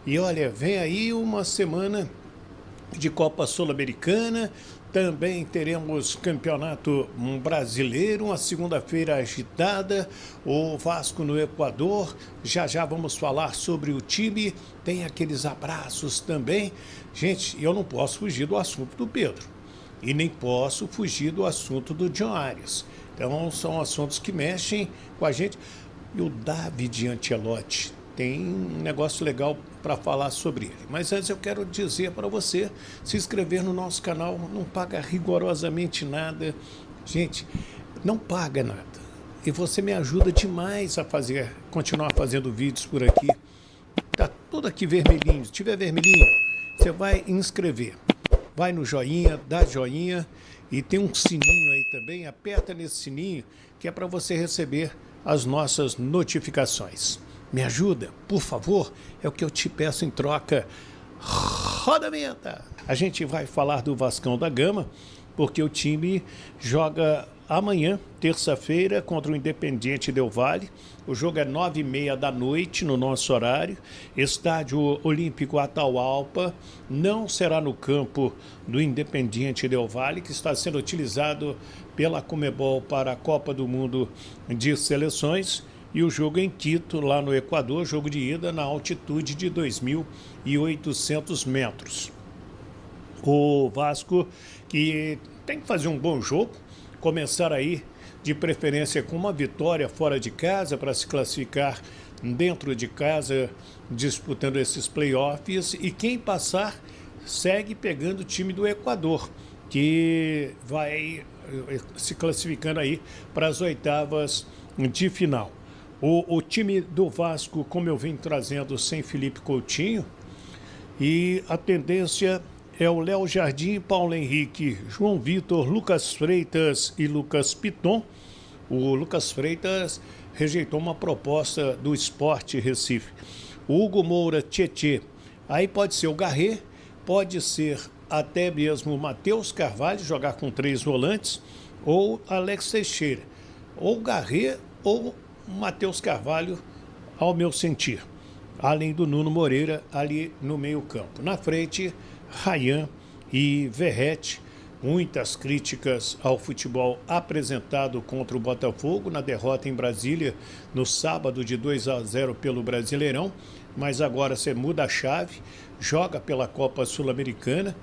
E olha, vem aí uma semana de Copa Sul-Americana, também teremos Campeonato Brasileiro, uma segunda-feira agitada, o Vasco no Equador, já já vamos falar sobre o time, tem aqueles abraços também. Gente, eu não posso fugir do assunto do Pedro, e nem posso fugir do assunto do John Arias. Então são assuntos que mexem com a gente. E o David Ancelotti tem um negócio legal para falar sobre ele. Mas antes eu quero dizer para você se inscrever no nosso canal, não paga rigorosamente nada. Gente, não paga nada. E você me ajuda demais a continuar fazendo vídeos por aqui. Tá tudo aqui vermelhinho. Se tiver vermelhinho, você vai inscrever. Vai no joinha, dá joinha e tem um sininho aí também. Aperta nesse sininho que é para você receber as nossas notificações. Me ajuda, por favor, é o que eu te peço em troca. Roda a vinheta! A gente vai falar do Vascão da Gama, porque o time joga amanhã, terça-feira, contra o Independiente Del Valle. O jogo é 9h30 da noite no nosso horário. Estádio Olímpico Atahualpa, não será no campo do Independiente Del Valle, que está sendo utilizado pela Conmebol para a Copa do Mundo de Seleções. E o jogo em Quito, lá no Equador, jogo de ida na altitude de 2.800 metros. O Vasco, que tem que fazer um bom jogo, começar aí de preferência com uma vitória fora de casa para se classificar dentro de casa, disputando esses playoffs. E quem passar segue pegando o time do Equador, que vai se classificando aí para as oitavas de final. O time do Vasco, como eu vim trazendo, sem Felipe Coutinho, e a tendência é o Léo Jardim, Paulo Henrique, João Vitor, Lucas Freitas e Lucas Piton. O Lucas Freitas rejeitou uma proposta do Sport Recife. O Hugo Moura, Tietê, aí pode ser o Garré, pode ser até mesmo o Matheus Carvalho, jogar com 3 volantes, ou Alex Teixeira, ou Garré ou Matheus Carvalho, ao meu sentir, além do Nuno Moreira ali no meio campo. Na frente, Ryan e Verratti. Muitas críticas ao futebol apresentado contra o Botafogo na derrota em Brasília no sábado de 2-0 pelo Brasileirão, mas agora você muda a chave, joga pela Copa Sul-Americana.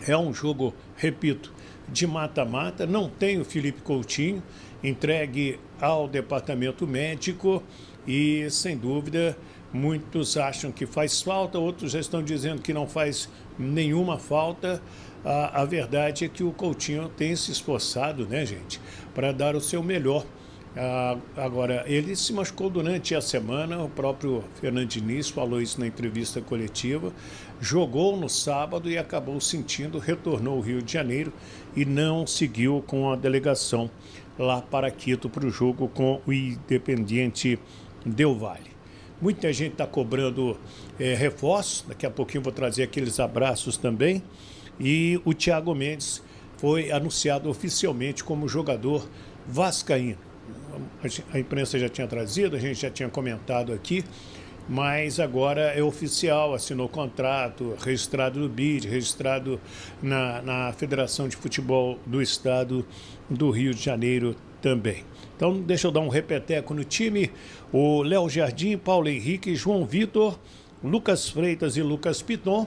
É um jogo, repito, de mata-mata, não tem o Felipe Coutinho, entregue ao departamento médico e, sem dúvida, muitos acham que faz falta, outros já estão dizendo que não faz nenhuma falta. A verdade é que o Coutinho tem se esforçado, né, gente, para dar o seu melhor. Agora, ele se machucou durante a semana, o próprio Fernando Diniz falou isso na entrevista coletiva, jogou no sábado e acabou sentindo, retornou ao Rio de Janeiro e não seguiu com a delegação lá para Quito para o jogo com o Independiente Del Valle. Muita gente está cobrando reforços, daqui a pouquinho vou trazer aqueles abraços também, e o Thiago Mendes foi anunciado oficialmente como jogador vascaíno. A imprensa já tinha trazido, a gente já tinha comentado aqui, mas agora é oficial, assinou contrato, registrado no BID, registrado na Federação de Futebol do Estado do Rio de Janeiro também. Então, deixa eu dar um repeteco no time. O Léo Jardim, Paulo Henrique, João Vitor, Lucas Freitas e Lucas Piton,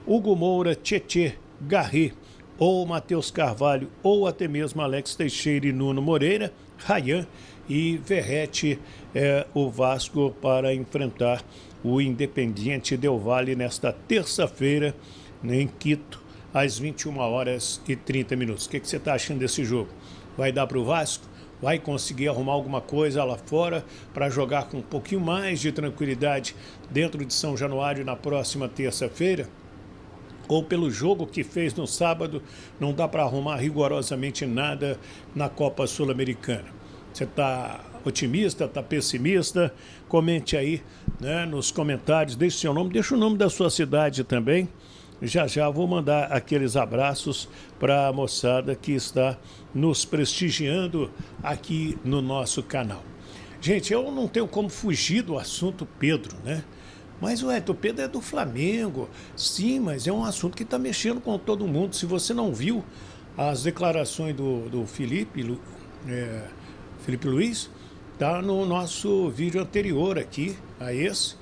Hugo Moura, Tietê, Garré ou Matheus Carvalho, ou até mesmo Alex Teixeira e Nuno Moreira, Ryan e Verratti, o Vasco para enfrentar o Independiente Del Valle nesta terça-feira em Quito, às 21h30. O que você está achando desse jogo? Vai dar para o Vasco? Vai conseguir arrumar alguma coisa lá fora para jogar com um pouquinho mais de tranquilidade dentro de São Januário na próxima terça-feira? Ou pelo jogo que fez no sábado, não dá para arrumar rigorosamente nada na Copa Sul-Americana? Você está otimista, está pessimista? Comente aí, né, nos comentários, deixe seu nome, deixa o nome da sua cidade também. Já já vou mandar aqueles abraços para a moçada que está nos prestigiando aqui no nosso canal. Gente, eu não tenho como fugir do assunto Pedro, né? Mas o Pedro é do Flamengo. Sim, mas é um assunto que está mexendo com todo mundo. Se você não viu as declarações do Felipe Luiz, está no nosso vídeo anterior aqui, a esse,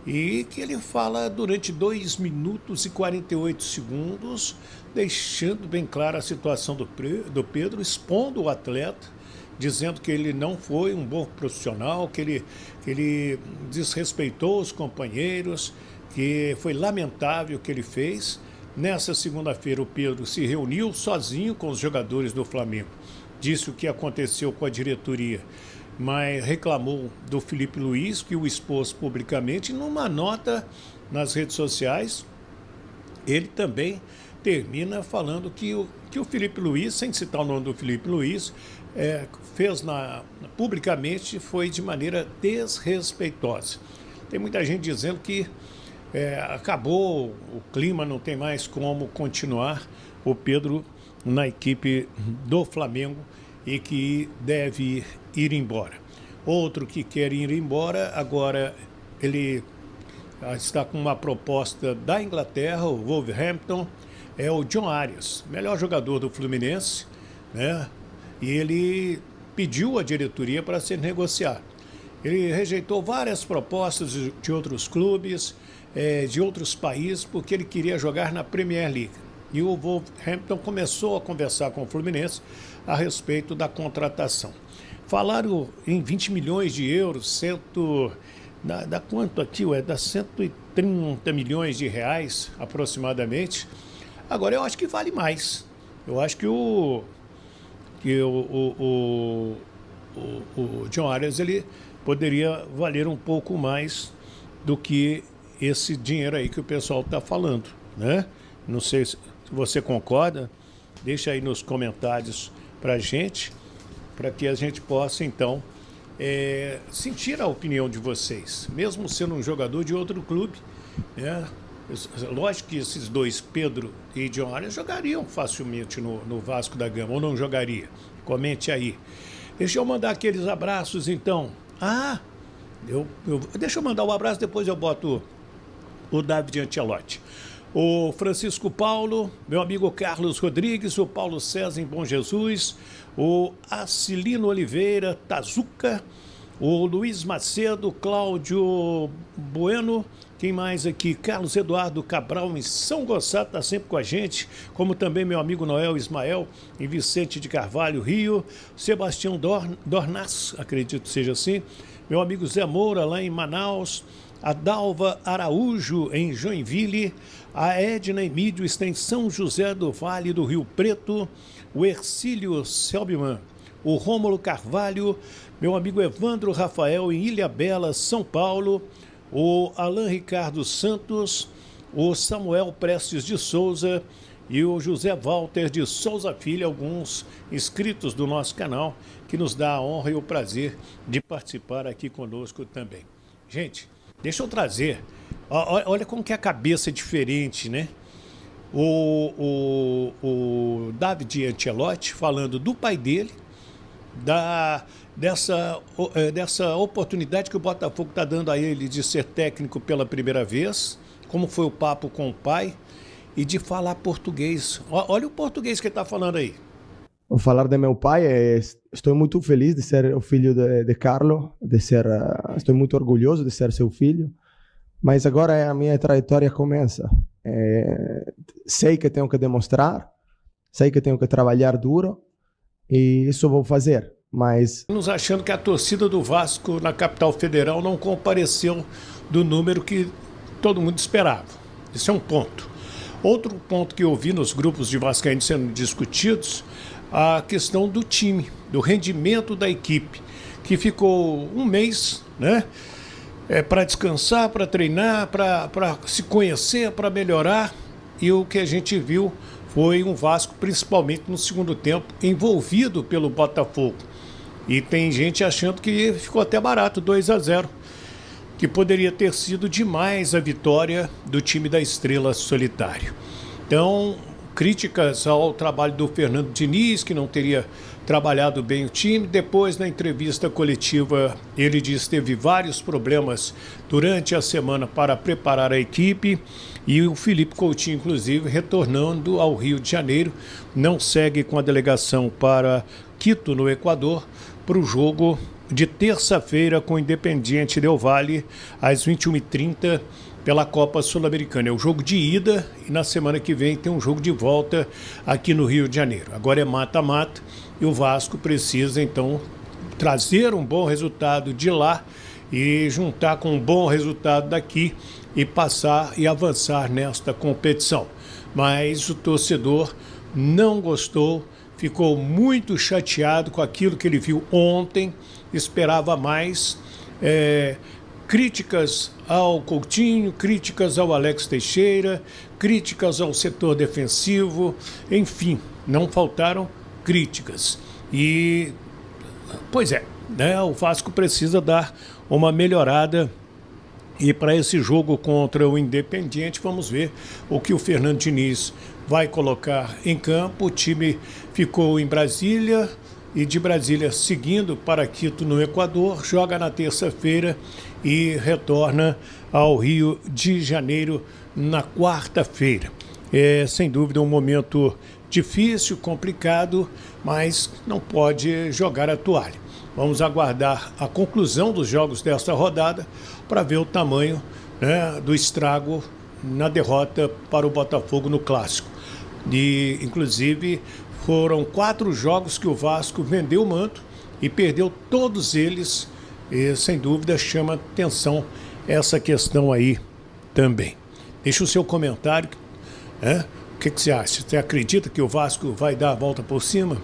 e que ele fala durante 2 minutos e 48 segundos, deixando bem clara a situação do Pedro, expondo o atleta, dizendo que ele não foi um bom profissional, que ele desrespeitou os companheiros, que foi lamentável o que ele fez. Nessa segunda-feira, o Pedro se reuniu sozinho com os jogadores do Flamengo, disse o que aconteceu com a diretoria, mas reclamou do Felipe Luiz, que o expôs publicamente. Numa nota nas redes sociais, ele também termina falando que o Felipe Luiz, sem citar o nome do Felipe Luiz, fez publicamente foi de maneira desrespeitosa. Tem muita gente dizendo que acabou o clima, não tem mais como continuar o Pedro na equipe do Flamengo e que deve ir embora. Outro que quer ir embora, agora ele está com uma proposta da Inglaterra, o Wolverhampton, é o John Arias, melhor jogador do Fluminense, né? E ele pediu à diretoria para ser negociado. Ele rejeitou várias propostas de outros clubes, de outros países, porque ele queria jogar na Premier League. E o Wolverhampton começou a conversar com o Fluminense a respeito da contratação. Falaram em 20 milhões de euros, dá quanto aqui? Dá 130 milhões de reais aproximadamente. Agora, eu acho que vale mais. Eu acho que o John Arias ele poderia valer um pouco mais do que esse dinheiro aí que o pessoal está falando, né? Não sei se você concorda, deixa aí nos comentários para a gente, para que a gente possa, então, sentir a opinião de vocês, mesmo sendo um jogador de outro clube, né? Lógico que esses dois, Pedro e John Arias, jogariam facilmente no Vasco da Gama, ou não jogaria? Comente aí. Deixa eu mandar aqueles abraços, então. Deixa eu mandar um abraço, depois eu boto o David Ancelotti. O Francisco Paulo, meu amigo Carlos Rodrigues, o Paulo César em Bom Jesus, o Acilino Oliveira, Tazuca, o Luiz Macedo, Cláudio Bueno, quem mais aqui? Carlos Eduardo Cabral em São Gonçalo, está sempre com a gente, como também meu amigo Noel Ismael em Vicente de Carvalho, Rio, Sebastião Dornas, acredito que seja assim, meu amigo Zé Moura lá em Manaus, a Dalva Araújo em Joinville, a Edna Emídio está em São José do Vale do Rio Preto, o Ercílio Selbman, o Rômulo Carvalho, meu amigo Evandro Rafael em Ilhabela, São Paulo, o Alain Ricardo Santos, o Samuel Prestes de Souza e o José Walter de Souza Filho, alguns inscritos do nosso canal, que nos dá a honra e o prazer de participar aqui conosco também. Gente, deixa eu trazer, olha como que a cabeça é diferente, né? O David Ancelotti falando do pai dele, dessa oportunidade que o Botafogo está dando a ele de ser técnico pela primeira vez, como foi o papo com o pai, e de falar português. Olha o português que ele está falando aí. Vou falar de meu pai. Estou muito feliz de ser o filho de Carlo, estou muito orgulhoso de ser seu filho, mas agora a minha trajetória começa. Sei que tenho que demonstrar, sei que tenho que trabalhar duro, e isso vou fazer. Mas nos achando que a torcida do Vasco na capital federal não compareceu do número que todo mundo esperava. Esse é um ponto. Outro ponto que eu vi nos grupos de vascaínos sendo discutidos, a questão do time, do rendimento da equipe, que ficou um mês, né, para descansar, para treinar, para se conhecer, para melhorar, e o que a gente viu foi um Vasco, principalmente no segundo tempo, envolvido pelo Botafogo. E tem gente achando que ficou até barato, 2-0, que poderia ter sido demais a vitória do time da Estrela Solitário. Então, críticas ao trabalho do Fernando Diniz, que não teria trabalhado bem o time. Depois, na entrevista coletiva, ele disse que teve vários problemas durante a semana para preparar a equipe. E o Felipe Coutinho, inclusive, retornando ao Rio de Janeiro, não segue com a delegação para Quito, no Equador, para o jogo de terça-feira com o Independiente Del Valle, às 21h30, pela Copa Sul-Americana. É o jogo de ida e na semana que vem tem um jogo de volta aqui no Rio de Janeiro. Agora é mata-mata e o Vasco precisa, então, trazer um bom resultado de lá e juntar com um bom resultado daqui e passar e avançar nesta competição. Mas o torcedor não gostou, ficou muito chateado com aquilo que ele viu ontem, esperava mais. Críticas ao Coutinho, críticas ao Alex Teixeira, críticas ao setor defensivo, enfim, não faltaram críticas. E, pois é, né, o Vasco precisa dar uma melhorada. E para esse jogo contra o Independiente, vamos ver o que o Fernando Diniz vai colocar em campo. O time ficou em Brasília e de Brasília seguindo para Quito, no Equador, joga na terça-feira e retorna ao Rio de Janeiro na quarta-feira. É, sem dúvida, um momento difícil, complicado, mas não pode jogar a toalha. Vamos aguardar a conclusão dos jogos desta rodada para ver o tamanho, né, do estrago na derrota para o Botafogo no Clássico. E, inclusive, foram 4 jogos que o Vasco vendeu o manto e perdeu todos eles. E, sem dúvida, chama atenção essa questão aí também. Deixa o seu comentário, né? O que você acha? Você acredita que o Vasco vai dar a volta por cima?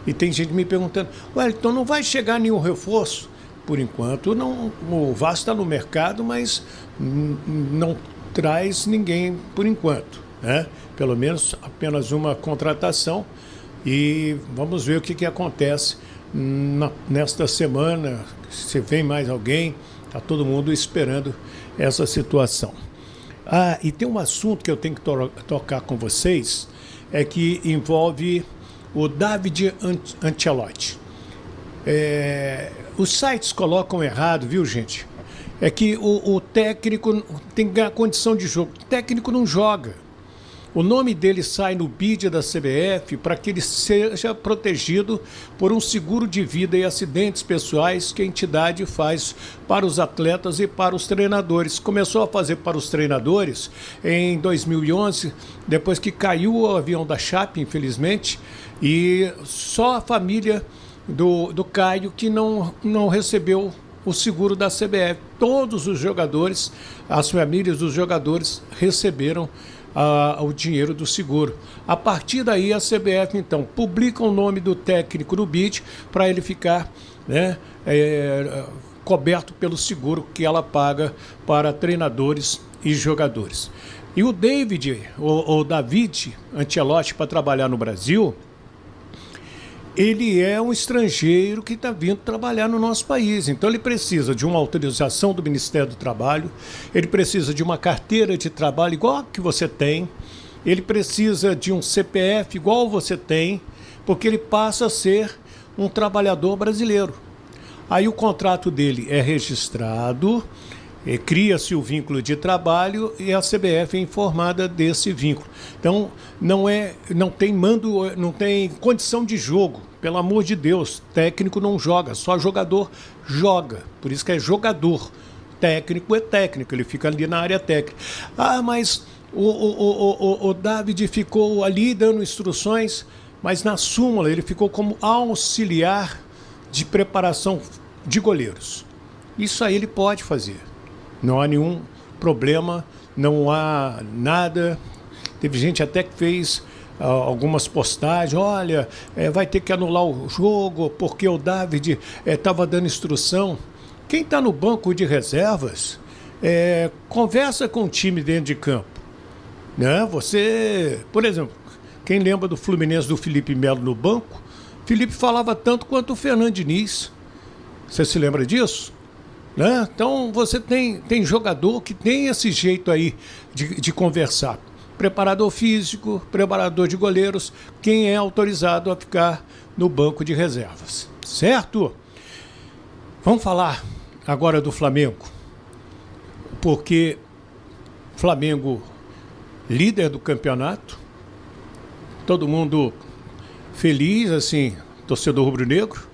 E tem gente me perguntando, então não vai chegar nenhum reforço? Por enquanto, não. O Vasco está no mercado, mas não traz ninguém por enquanto, né? Pelo menos apenas uma contratação. E vamos ver o que acontece nesta semana, se vem mais alguém. Está todo mundo esperando essa situação. Ah, e tem um assunto que eu tenho que tocar com vocês, é que envolve o David Ancelotti. Os sites colocam errado, viu, gente? É que o técnico tem que ganhar condição de jogo. O técnico não joga. O nome dele sai no bid da CBF para que ele seja protegido por um seguro de vida e acidentes pessoais que a entidade faz para os atletas e para os treinadores. Começou a fazer para os treinadores em 2011, depois que caiu o avião da Chape, infelizmente, e só a família do Caio que não recebeu o seguro da CBF. Todos os jogadores, as famílias dos jogadores receberam o dinheiro do seguro. A partir daí a CBF então publica o nome do técnico no bid para ele ficar, né, coberto pelo seguro que ela paga para treinadores e jogadores. E o David Ancelotti, para trabalhar no Brasil, ele é um estrangeiro que está vindo trabalhar no nosso país. Então ele precisa de uma autorização do Ministério do Trabalho, ele precisa de uma carteira de trabalho igual a que você tem, ele precisa de um CPF igual você tem, porque ele passa a ser um trabalhador brasileiro. Aí o contrato dele é registrado, cria-se o vínculo de trabalho e a CBF é informada desse vínculo. Então não tem condição de jogo, pelo amor de Deus. Técnico não joga, só jogador joga. Por isso que é jogador. Técnico é técnico, ele fica ali na área técnica. Ah, mas o David ficou ali dando instruções, mas na súmula ele ficou como auxiliar de preparação de goleiros. Isso aí ele pode fazer. Não há nenhum problema, não há nada. Teve gente até que fez algumas postagens, olha, vai ter que anular o jogo porque o David estava dando instrução. Quem está no banco de reservas, conversa com o time dentro de campo. Né? Você, por exemplo, quem lembra do Fluminense do Felipe Melo no banco, Felipe falava tanto quanto o Fernando Diniz. Você se lembra disso? Né? Então você tem jogador que tem esse jeito aí de conversar. preparador físico, preparador de goleiros, quem é autorizado a ficar no banco de reservas. Certo? Vamos falar agora do Flamengo, porque Flamengo, líder do campeonato, todo mundo feliz, assim, torcedor rubro-negro,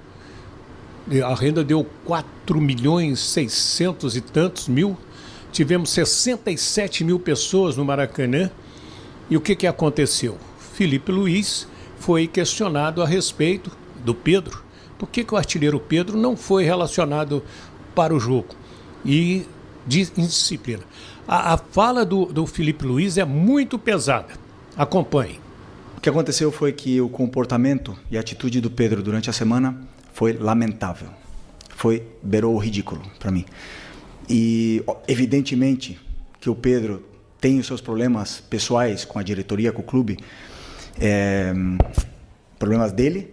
a renda deu 4.600.000 e tantos mil, tivemos 67 mil pessoas no Maracanã, e o que aconteceu? Felipe Luiz foi questionado a respeito do Pedro, por que o artilheiro Pedro não foi relacionado para o jogo, e de indisciplina. A fala do Felipe Luiz é muito pesada. Acompanhe. O que aconteceu foi que o comportamento e a atitude do Pedro durante a semana foi lamentável. Beirou o ridículo para mim. E evidentemente que o Pedro tem os seus problemas pessoais com a diretoria, com o clube, problemas dele.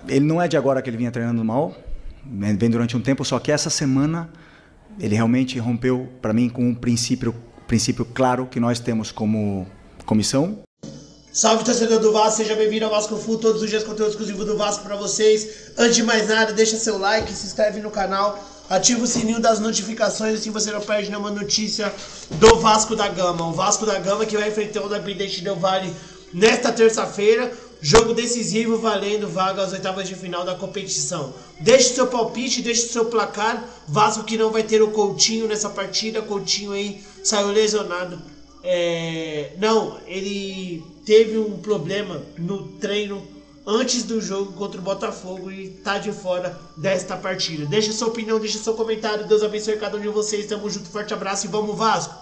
Ele não é de agora que ele vinha treinando mal, vem durante um tempo, só que essa semana ele realmente rompeu para mim com um princípio claro que nós temos como comissão. Salve, torcedor do Vasco, seja bem-vindo ao Vasco Full, todos os dias conteúdo exclusivo do Vasco para vocês. Antes de mais nada, deixa seu like, se inscreve no canal, ativa o sininho das notificações, assim você não perde nenhuma notícia do Vasco da Gama. O Vasco da Gama que vai enfrentar o Independente Del Valle nesta terça-feira, jogo decisivo valendo vaga às oitavas de final da competição. Deixe seu palpite, deixe seu placar. Vasco que não vai ter o Coutinho nessa partida, Coutinho aí saiu lesionado. Não, ele teve um problema no treino antes do jogo contra o Botafogo e tá de fora desta partida. Deixa sua opinião, deixa seu comentário. Deus abençoe cada um de vocês. Tamo junto, forte abraço e vamos Vasco!